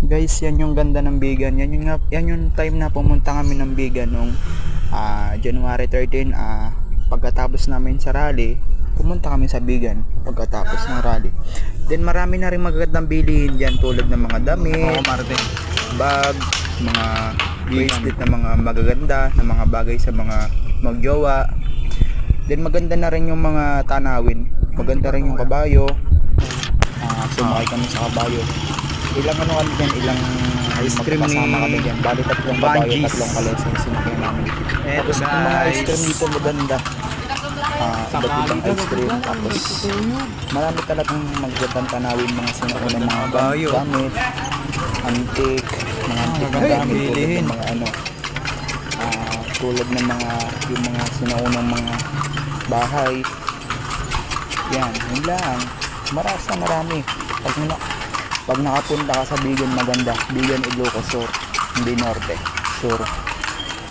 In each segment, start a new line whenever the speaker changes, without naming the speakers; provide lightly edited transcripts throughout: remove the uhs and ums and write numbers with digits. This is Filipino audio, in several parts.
Guys, yan yung ganda ng Bigan. Yan yung time na pumunta kami ng Bigan nung January 13. Pagkatapos namin sa rally, pumunta kami sa Bigan pagkatapos ng rally. Then marami na rin magagandang bilihin dyan tulad ng mga damit, bag, mga bracelet na mga magaganda, na mga bagay sa mga magjowa. Then maganda na rin yung mga tanawin. Maganda rin yung kabayo. Sumakay kami sa kabayo. Ilang ano kami dyan, ilang
Ice cream
magkasama kami
ni
dyan. Bali tatlong kabayo,
Bungees.
tatlong kalesong sinakay namin.
Eto
Tapos yung mga ice cream
guys.
dito maganda. Iba't ibang ice cream. Tapos marami talagang magagandang tanawin, mga sinaunang mga
Kabayo.
gamit, antique, mga antique na
maganda
gamit, tulad
bilihin.
ng mga ano, tulad ng mga yung mga sinaunang mga bahay. Yan, yun lang. Marami. Pag nakapunta ka sa Bigan, maganda. Bigan, Ilocos Sur, hindi Norte. Sure.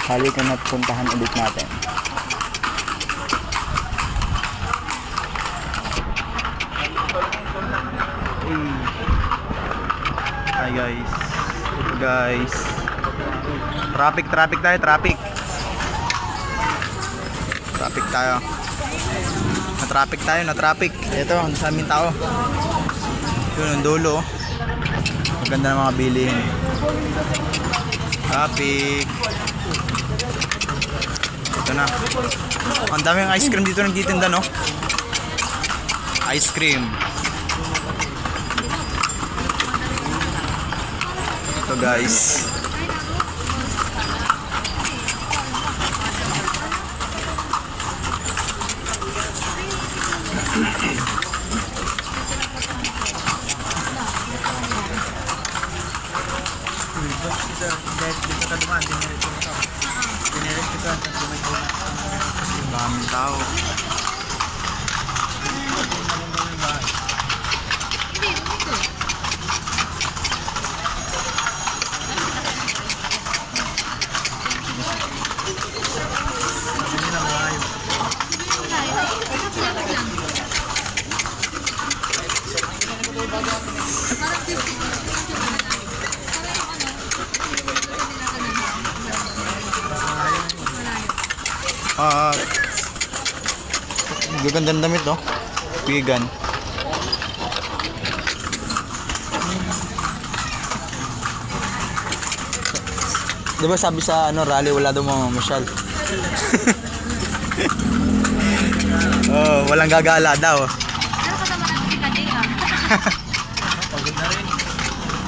Hali ko na puntahan ulit natin.
Hi guys. Ito guys. Traffic tayo, traffic. Traffic tayo. Na-traffic. Ito, ang sa aming tao. Yun, ang dulo. Maganda ng mga bilihin. Traffic. Ito na. Ang daming ice cream dito nagtitinda, no? Ice cream. Ito guys. Daming tao. Gaganda ng damit, no? Bigan. Diba sabi sa ano rally wala daw mamasyal? Oh, walang gagala daw.
Ano ka naman ang pika